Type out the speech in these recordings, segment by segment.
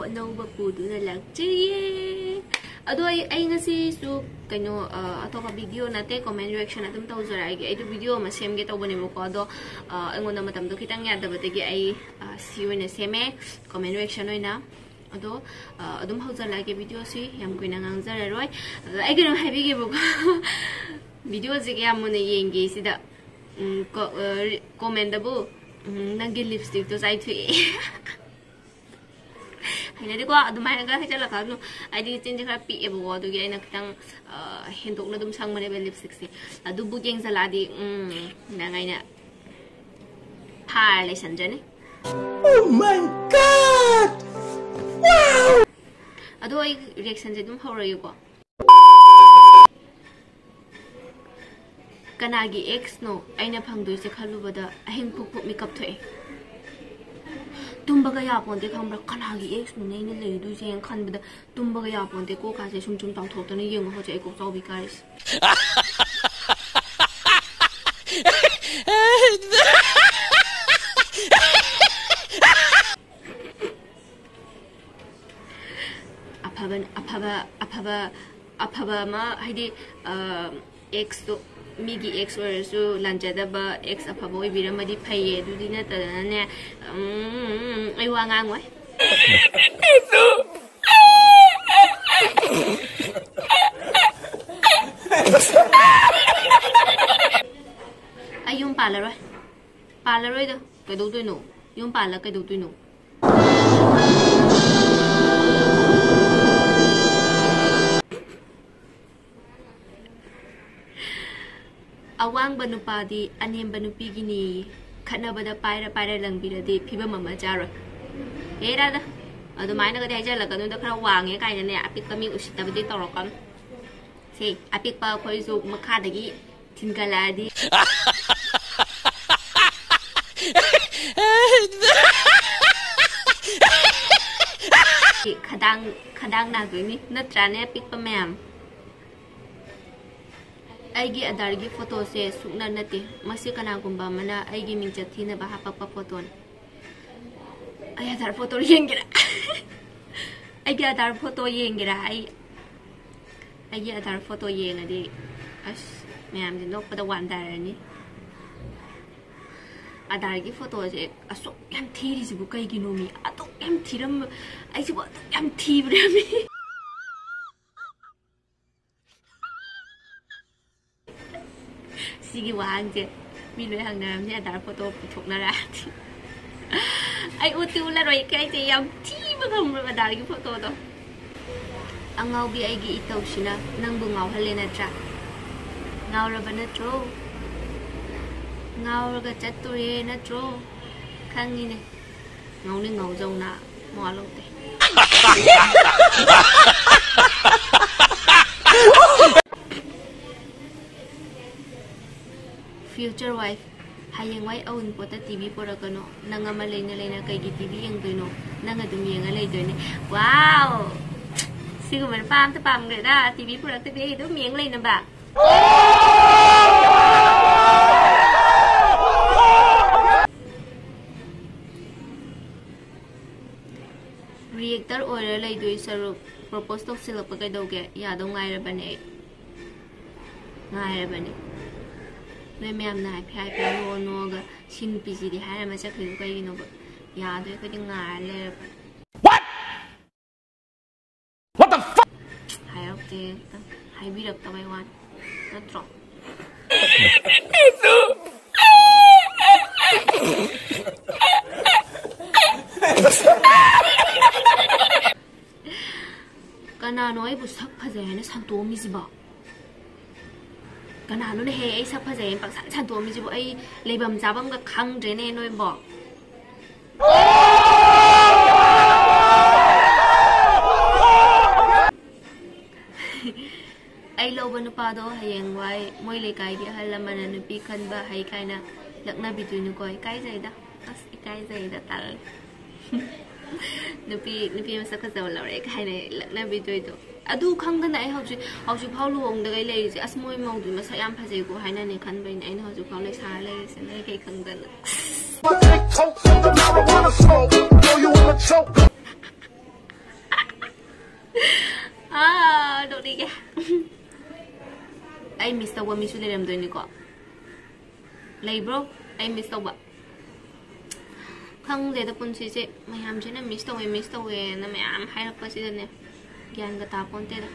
anouba puduna lagchiriye ado ai ngasi su kaino atopa video nate comment reaction adum tawjarai ge ai video ma semge tawbane mo ko ado engona matam do kitang yadabadegi ai si oina seme comment reaction oina ado adum hawjala ge video si yam koina ngangjara roi ai geno habi ge bo video je ge amone yenge sida comment dabu nangi lipstick to sai thui haina de ko adumai ga hajala ka no ai di chin khara pi e bo do ge aina kitang hendok na dum sang mane be lipstick si adu bu geng sala di na ngai na par le sanjane oh my god wow adu ai reaction je dum hawra yu ko kanagi ex no aina phangdoi se khalubada ahing puk puk makeup thoe tumbaga ya ponde khambra kanagi ex no nei ne lei du je khanbada tumbaga ya ponde ko ka se sum taw thok tane yeng ho je ko chaw bi karis apaba ma haidi ex to migi ex so lanjada ba ex apabo ibiramadi phaye dudina tadane ai wa ngang wai ai yum palaroi da kai do no yum pala kai do no awang banupadi anem banupi gini khana bada paira langbira de phiba mama jara era da adu maina ga dai jala kanu da khara wange kaina ne apik kami usita badi torokan se apik pa khoi zu makha dagi thingaladi khadang na gini natrane apik pa ma'am aigi adargi photo se sukna nate masi kana gumba mana aigi mingcha thina ba hapakpa photo ai adar photo yengira aigi adar photo yengira aigi adar photo yengadi as mayam din nok pada wandarani adargi photo je aso yam thiri sibu kai ginomi ato yam thiram ai sibu yam thibrami sigi wang je mi loi hang nam ne adar photo pithok na ra ai utu la roi kai je yam thi ba gam ra adar gi photo do angau bi ai gi itau sina nang bu ngau hale na tra ngau ra ba na tro ngau ra ga chat twre na tro khang ni ne ngau jau na mo lo te future wife hayeng wai own pota tv porakano nanga malena kai gi tv yang doino nanga dum yenga lei doine wow sigu man pam ge da tv porak te be dum yeng lei na ba reactor order lei doi saru propose to silap ka doge ya dong ngai ra bane Mayamna phai phai no ga sin pisi di hai ma cha khu kai no ba ya de ka ding nga le what the fuck hai ok te hai bi rak ta bai wan ta tro kana noi bu sak phaje na san to mi ji ba kana no ne he ai sak phaje pak san to mi ji bu ai leibam jabam ga khang dre ne noi bo ai lo ba nu pa do hayeng wai moi le kai gi hal man nu pi khan ba hai kai na lakna bi tu nu koi kai jai da as kai jai da tal nupi masa ka zaw lawre kai ne lakna bi tu do adu khang da nai hauji phau lu ong da gai le ji as moi mau du masa yam phajai ko hai na ne khan bai nai hauji phau le sa le se ne kai khang da Dodike. I missed a woman, Miss William Donico. Labro, I missed a what? Come let upon say, my am Jenna missed away, and I am high up president. Gan the tap on Tedder.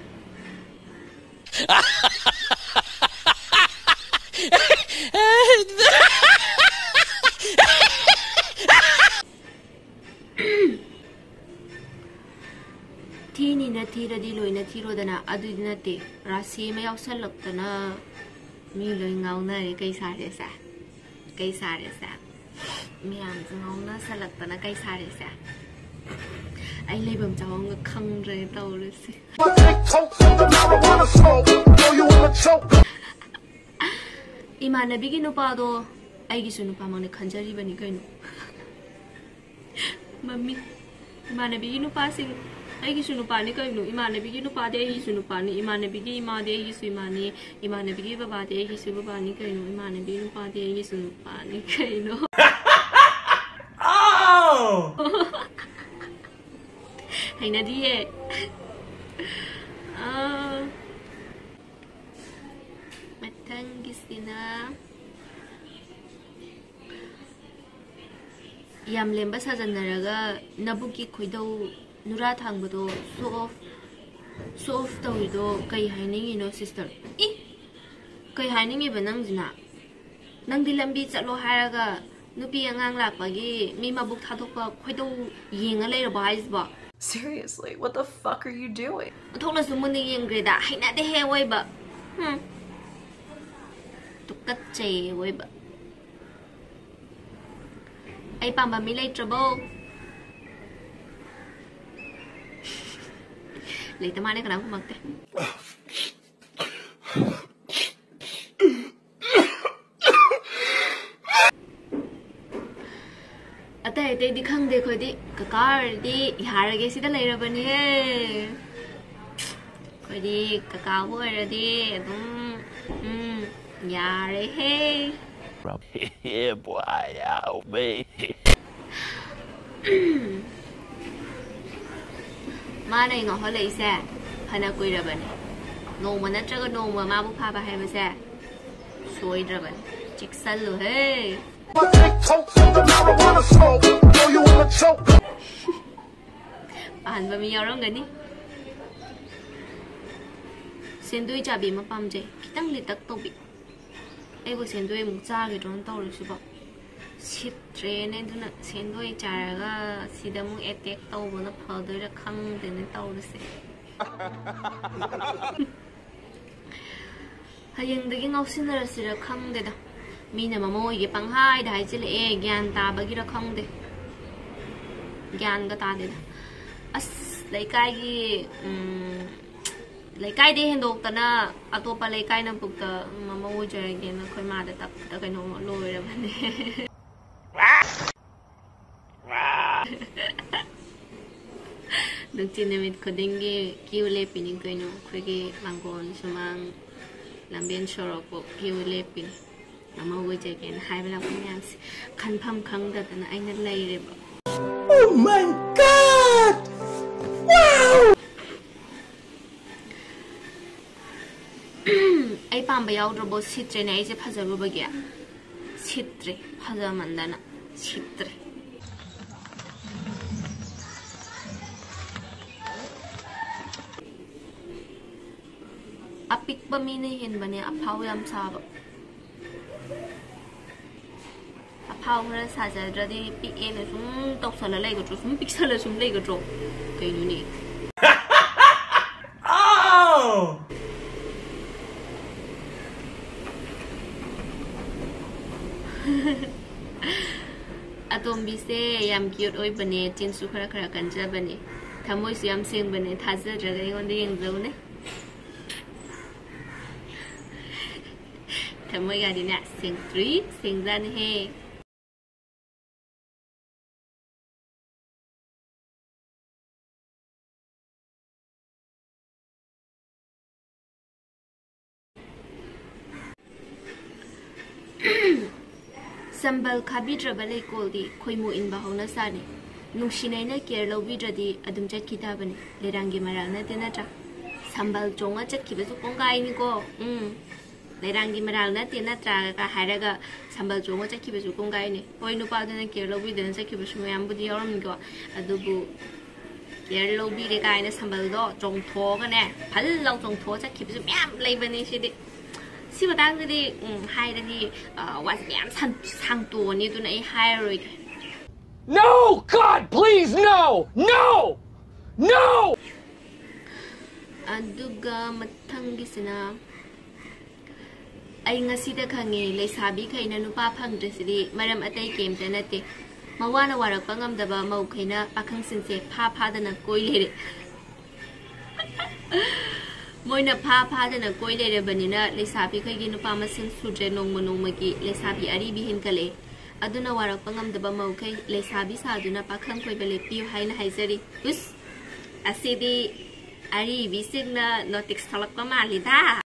Teeny Natira Dilo in a Tiro than a Adinati, Rasi may also look than a Miloing out there, Kaisarisa. Kaisarisa. Miam's salad than a Kaisarisa. I live in town, a country dollars. Imana begin no pado, I guess no pamon a canjari when you go. Mammy, Imana begin no passing. I guess no panic. Imana begin no pade, he's no panic. Imana begin my day, he's Imani. Imana begin about day, he's super panic. Imana begin no pade, he's no panic. Oh! Hey, Nadia. Matangisina. Yam lembas has another Nabuki Quido Nura Tangudo, soft the widow, Kai Hining, sister. Eh? Kai Hining even Nangzina. Nangdilam beats at Loharaga, Nupi and Anglapagi, Mima book Hatoka, Quido, ying a later buys bar. Seriously, what the fuck are you doing? I told us the money in Greda, I not the hair way, but took that say way, but I pamba me later bow. Later, money can have mocked. At the day, the Kang de Cody, Kakar, the Haragesi the later bunny. Cody, Kakao, already. Yare, hey. Here, boy, I'll be. Manning a holiday said, Hanaquid bunny. No one at Jago, no one, Mabu Papa have a said. Soy driven. Chicksallo, hey. Anh và mình ở đây xem đôi cha bị mà bám dây, cái tăng lịch tắc tàu bị, ai có xem đôi một cha cái trốn tàu được chưa? Shit train này tụi nó xem đôi cha cái xí đâm một attack tàu bọn nó phá đôi là khăng đến cái tàu được xem. hay những cái ngọc sinh ra xí là khăng đấy đó. Mình mà mua cái bằng hai đại chỉ là gian ta bao nhiêu không đấy, gian cái ta đấy, lấy cái đi hiện độc ta na, ato pa lấy cái na bụng ta mà mua chơi cái nó khơi mà để tập ta cái nó lôi ra bên này. Được tin em có đến cái kêu lệ pin những cái nó cái mang con số mang làm bên shop của kêu lệ pin. Mama would again, high level yams. Can pump come that and I not lay. Oh my god! Wow! I pump by out robot citre and I say puzzle rubagia. Citre, puzzle mandana, citre. A pick bamini in Bania, a powam sabo. Power has already big in a room, doctor Lego, some pixels from Lego drop. Can you need? Oh! Atom be say, I'm cute oi bane, tin sukara and Jabane. Tamois yam sing bane, Tazza dragging on the end zone. Tamoya did not sing 3, sing then hey. Sambal kabi drabale koldi koimu in bahona sani nungshinaina care lobi dradi adum chat kitabani lerangi marana tenata sambal chonga chatkibasu kongai ko Lerangi maral na tina traga ka haraga sambal chonga chatkibasu kongai ni hoi nupa dana kerlo bi dana chatkibasu mayam budi yoram ko adubu kerlo bi de kai na sambal do chong tho ga ne phal lo chong tho chatkibasu mayam leibani sidi si batang di hai da di was mayam sang to ni tu na ai hai roi No! God, please, no! No! No! Aduga mathangisina ay ngasida khangi leisabi khaina nupa phangdresidi maram atai kemta nate mawana warak pangamdaba mau khaina pakhang sinse pha dana koi lere moina pha dana koi lere banina leisabi khagi nupa masin sudre nongma nongmagi leisabi ari bihin kale aduna warak pangamdaba mau khai leisabi saduna pakhang koi bale piu haina haizari us asidi ari bisigna notice thalak pa malida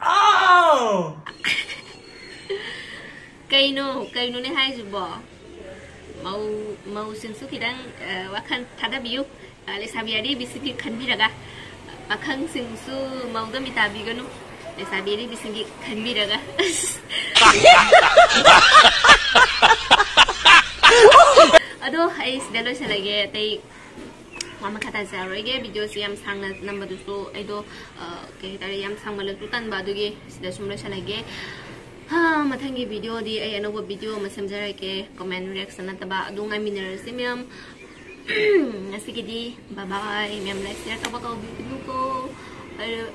Oh! kaino ne haizubo mau sinsu kidang wakan tada biu lesabi ari bisigi khanbiraga pakhang sinsu mau ga mitabi ganu lesabi ari bisigi khanbiraga ado ai sidalo salage tai mama kata zaroge video si yam sang number so aido ke tare yam sang mala tutan baduge sida sumra salage ha mathangi video di ai anoba video masam jara ke comment reaction ataba adunga mineral simyam nasigidi bye bye mem like share ka bakaw video ko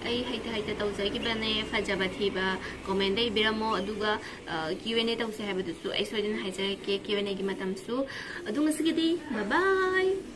ai haita tawzai ki bane fajaba thiba comment dai biramo aduga Q&A tawse habadu su ai soidin haija ke Q&A gi matam su adunga sigidi bye bye